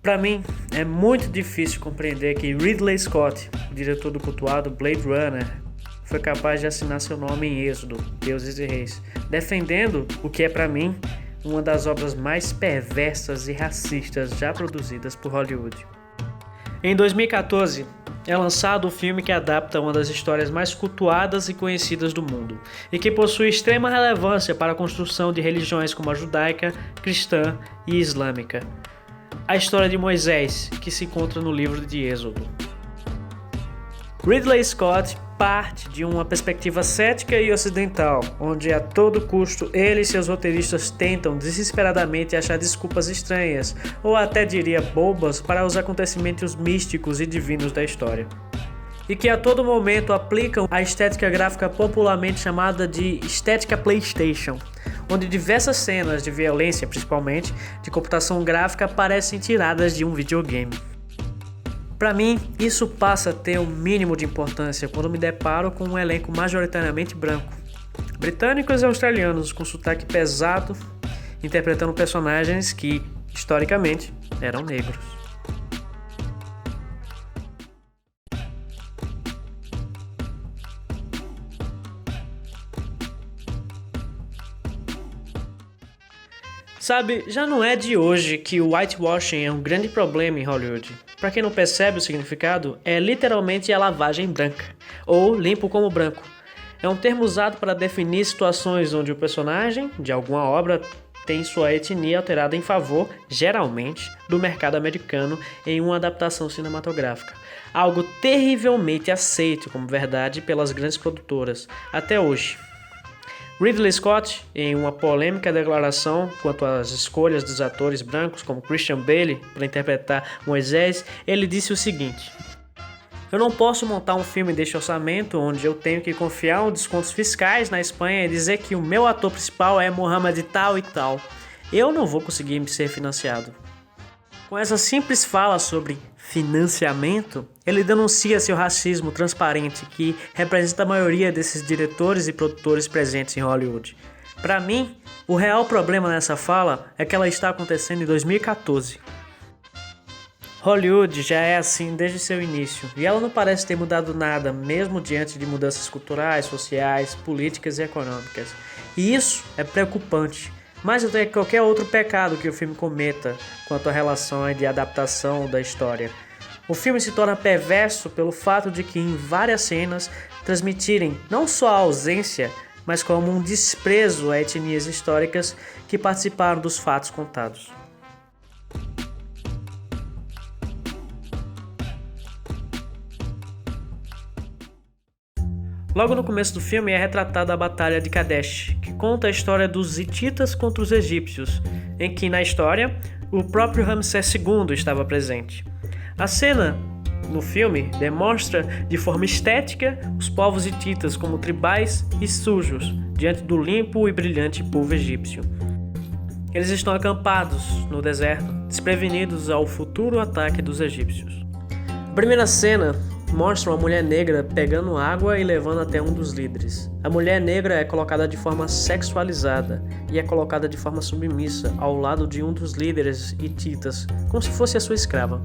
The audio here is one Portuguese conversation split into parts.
Para mim, é muito difícil compreender que Ridley Scott, o diretor do cultuado Blade Runner, foi capaz de assinar seu nome em Êxodo, Deuses e Reis, defendendo o que é para mim uma das obras mais perversas e racistas já produzidas por Hollywood. Em 2014, é lançado o filme que adapta uma das histórias mais cultuadas e conhecidas do mundo, e que possui extrema relevância para a construção de religiões como a judaica, cristã e islâmica. A história de Moisés, que se encontra no livro de Êxodo. Ridley Scott parte de uma perspectiva cética e ocidental, onde a todo custo ele e seus roteiristas tentam desesperadamente achar desculpas estranhas, ou até diria bobas, para os acontecimentos místicos e divinos da história. E que a todo momento aplicam a estética gráfica popularmente chamada de estética PlayStation, onde diversas cenas de violência, principalmente de computação gráfica, parecem tiradas de um videogame. Para mim, isso passa a ter um mínimo de importância quando me deparo com um elenco majoritariamente branco, britânicos e australianos com sotaque pesado, interpretando personagens que, historicamente, eram negros. Sabe, já não é de hoje que o whitewashing é um grande problema em Hollywood. Para quem não percebe o significado, é literalmente a lavagem branca, ou limpo como branco. É um termo usado para definir situações onde o personagem de alguma obra tem sua etnia alterada em favor, geralmente, do mercado americano em uma adaptação cinematográfica. Algo terrivelmente aceito como verdade pelas grandes produtoras, até hoje. Ridley Scott, em uma polêmica declaração quanto às escolhas dos atores brancos como Christian Bale para interpretar Moisés, ele disse o seguinte: "Eu não posso montar um filme deste orçamento onde eu tenho que confiar em descontos fiscais na Espanha e dizer que o meu ator principal é Mohamed tal e tal. Eu não vou conseguir ser financiado." Com essa simples fala sobre financiamento, ele denuncia seu racismo transparente que representa a maioria desses diretores e produtores presentes em Hollywood. Para mim, o real problema nessa fala é que ela está acontecendo em 2014. Hollywood já é assim desde seu início, e ela não parece ter mudado nada, mesmo diante de mudanças culturais, sociais, políticas e econômicas. E isso é preocupante. Mais do que qualquer outro pecado que o filme cometa quanto à relação de adaptação da história. O filme se torna perverso pelo fato de que em várias cenas transmitirem não só a ausência, mas como um desprezo a etnias históricas que participaram dos fatos contados. Logo no começo do filme é retratada a Batalha de Kadesh, que conta a história dos hititas contra os egípcios, em que, na história, o próprio Ramsés II estava presente. A cena, no filme, demonstra de forma estética os povos hititas como tribais e sujos, diante do limpo e brilhante povo egípcio. Eles estão acampados no deserto, desprevenidos ao futuro ataque dos egípcios. A primeira cena mostra uma mulher negra pegando água e levando até um dos líderes. A mulher negra é colocada de forma sexualizada e é colocada de forma submissa ao lado de um dos líderes hititas, como se fosse a sua escrava.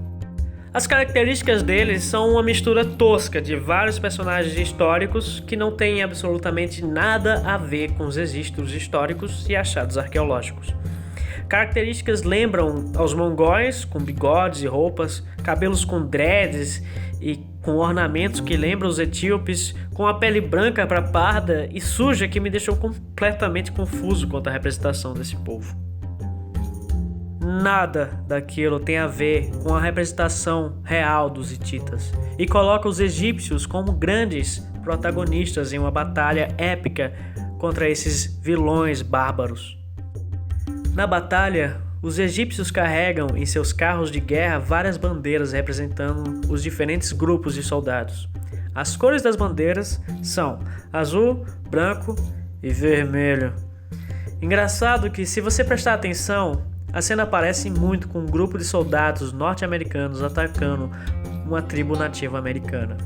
As características deles são uma mistura tosca de vários personagens históricos que não têm absolutamente nada a ver com os registros históricos e achados arqueológicos. Características lembram aos mongóis, com bigodes e roupas, cabelos com dreads e com ornamentos que lembram os etíopes, com a pele branca para parda e suja, que me deixou completamente confuso quanto à representação desse povo. Nada daquilo tem a ver com a representação real dos hititas e coloca os egípcios como grandes protagonistas em uma batalha épica contra esses vilões bárbaros. Na batalha, os egípcios carregam em seus carros de guerra várias bandeiras representando os diferentes grupos de soldados. As cores das bandeiras são azul, branco e vermelho. Engraçado que, se você prestar atenção, a cena parece muito com um grupo de soldados norte-americanos atacando uma tribo nativa americana.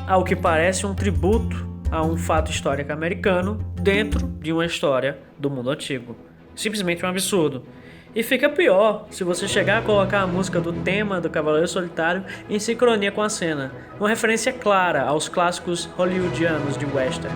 Ao que parece um tributo a um fato histórico americano dentro de uma história do mundo antigo. Simplesmente um absurdo. E fica pior se você chegar a colocar a música do tema do Cavaleiro Solitário em sincronia com a cena, uma referência clara aos clássicos hollywoodianos de western.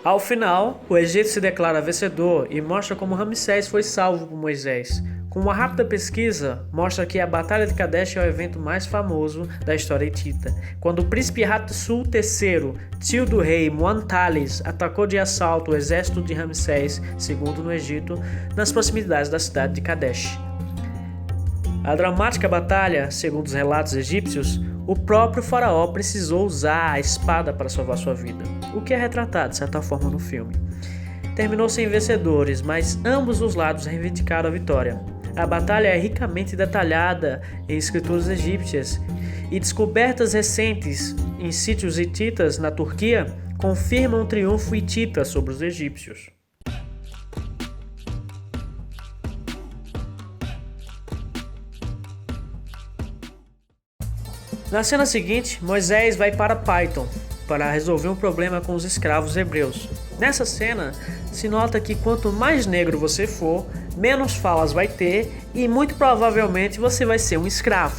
Ao final, o Egito se declara vencedor e mostra como Ramsés foi salvo por Moisés. Com uma rápida pesquisa, mostra que a Batalha de Kadesh é o evento mais famoso da história hitita, quando o príncipe Hatshepsut III, tio do rei Muantales, atacou de assalto o exército de Ramsés II no Egito, nas proximidades da cidade de Kadesh. A dramática batalha, segundo os relatos egípcios, o próprio faraó precisou usar a espada para salvar sua vida, o que é retratado de certa forma no filme. Terminou sem vencedores, mas ambos os lados reivindicaram a vitória. A batalha é ricamente detalhada em escrituras egípcias e descobertas recentes em sítios hititas na Turquia confirmam o triunfo hitita sobre os egípcios. Na cena seguinte, Moisés vai para Python para resolver um problema com os escravos hebreus. Nessa cena, se nota que quanto mais negro você for, menos falas vai ter e muito provavelmente você vai ser um escravo.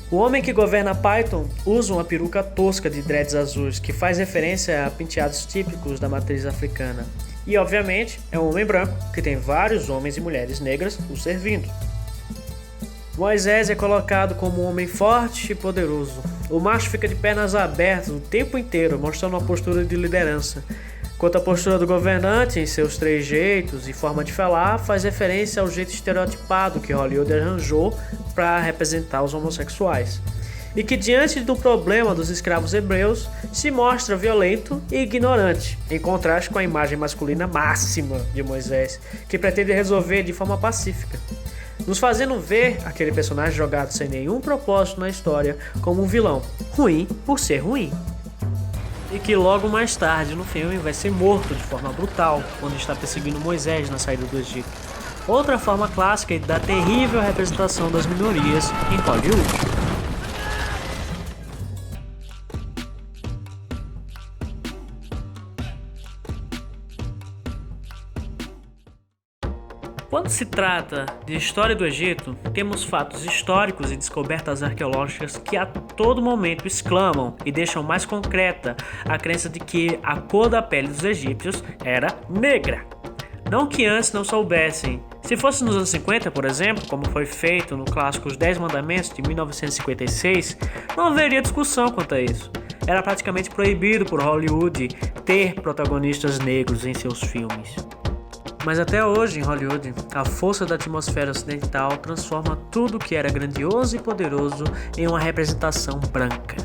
O homem que governa Python usa uma peruca tosca de dreads azuis que faz referência a penteados típicos da matriz africana. E obviamente é um homem branco que tem vários homens e mulheres negras o servindo. Moisés é colocado como um homem forte e poderoso. O macho fica de pernas abertas o tempo inteiro, mostrando uma postura de liderança. Quanto à postura do governante, em seus trejeitos e forma de falar, faz referência ao jeito estereotipado que Hollywood arranjou para representar os homossexuais. E que diante do problema dos escravos hebreus, se mostra violento e ignorante, em contraste com a imagem masculina máxima de Moisés, que pretende resolver de forma pacífica, nos fazendo ver aquele personagem jogado sem nenhum propósito na história como um vilão, ruim por ser ruim. E que logo mais tarde no filme vai ser morto de forma brutal quando está perseguindo Moisés na saída do Egito. Outra forma clássica da terrível representação das minorias em Hollywood. Quando se trata de história do Egito, temos fatos históricos e descobertas arqueológicas que a todo momento exclamam e deixam mais concreta a crença de que a cor da pele dos egípcios era negra. Não que antes não soubessem. Se fosse nos anos 50, por exemplo, como foi feito no clássico Os 10 Mandamentos de 1956, não haveria discussão quanto a isso. Era praticamente proibido por Hollywood ter protagonistas negros em seus filmes. Mas até hoje, em Hollywood, a força da atmosfera ocidental transforma tudo que era grandioso e poderoso em uma representação branca.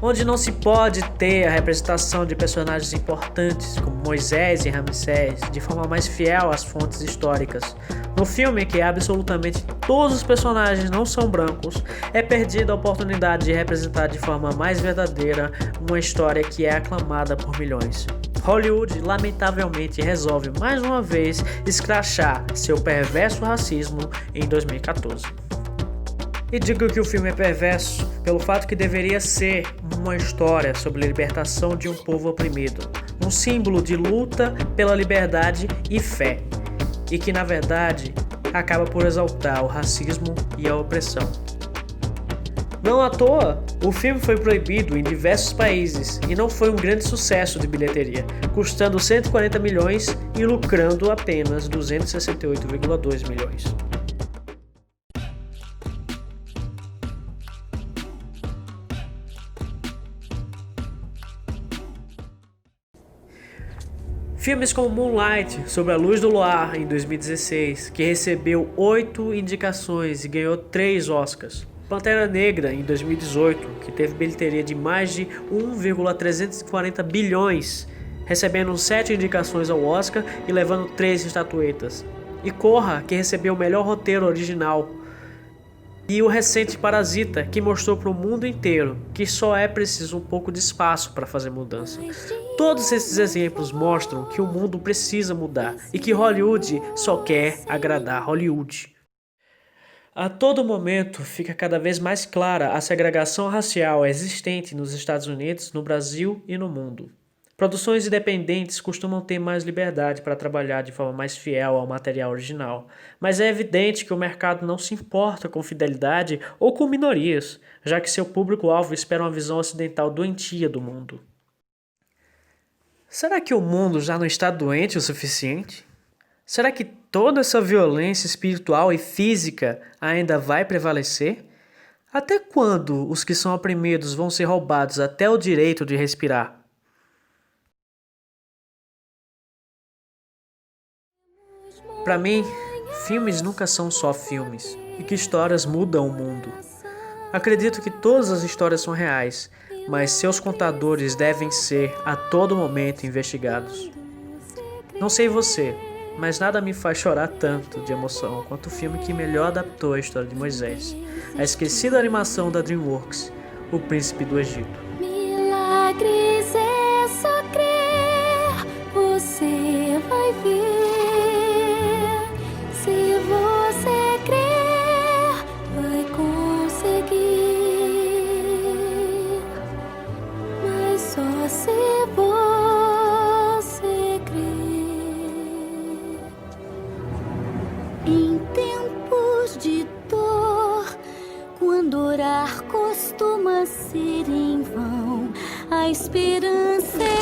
Onde não se pode ter a representação de personagens importantes, como Moisés e Ramsés, de forma mais fiel às fontes históricas. No filme, que absolutamente todos os personagens não são brancos, é perdida a oportunidade de representar de forma mais verdadeira uma história que é aclamada por milhões. Hollywood, lamentavelmente, resolve mais uma vez escrachar seu perverso racismo em 2014. E digo que o filme é perverso pelo fato que deveria ser uma história sobre a libertação de um povo oprimido, um símbolo de luta pela liberdade e fé, e que na verdade acaba por exaltar o racismo e a opressão. Não à toa, o filme foi proibido em diversos países e não foi um grande sucesso de bilheteria, custando 140 milhões e lucrando apenas 268,2 milhões. Filmes como Moonlight, Sob a Luz do Luar, em 2016, que recebeu 8 indicações e ganhou 3 Oscars. Pantera Negra, em 2018, que teve bilheteria de mais de 1,340 bilhões, recebendo 7 indicações ao Oscar e levando 3 estatuetas. E Corra, que recebeu o melhor roteiro original. E o recente Parasita, que mostrou para o mundo inteiro que só é preciso um pouco de espaço para fazer mudança. Todos esses exemplos mostram que o mundo precisa mudar e que Hollywood só quer agradar Hollywood. A todo momento fica cada vez mais clara a segregação racial existente nos Estados Unidos, no Brasil e no mundo. Produções independentes costumam ter mais liberdade para trabalhar de forma mais fiel ao material original, mas é evidente que o mercado não se importa com fidelidade ou com minorias, já que seu público-alvo espera uma visão ocidental doentia do mundo. Será que o mundo já não está doente o suficiente? Será que toda essa violência espiritual e física ainda vai prevalecer? Até quando os que são oprimidos vão ser roubados até o direito de respirar? Para mim, filmes nunca são só filmes, e que histórias mudam o mundo. Acredito que todas as histórias são reais, mas seus contadores devem ser a todo momento investigados. Não sei você, mas nada me faz chorar tanto de emoção quanto o filme que melhor adaptou a história de Moisés, a esquecida animação da DreamWorks, O Príncipe do Egito. Milagres é só crer, você vai ver. Se você crer, vai conseguir. Mas só se você crer. Em tempos de dor, quando orar costuma ser em vão, a esperança é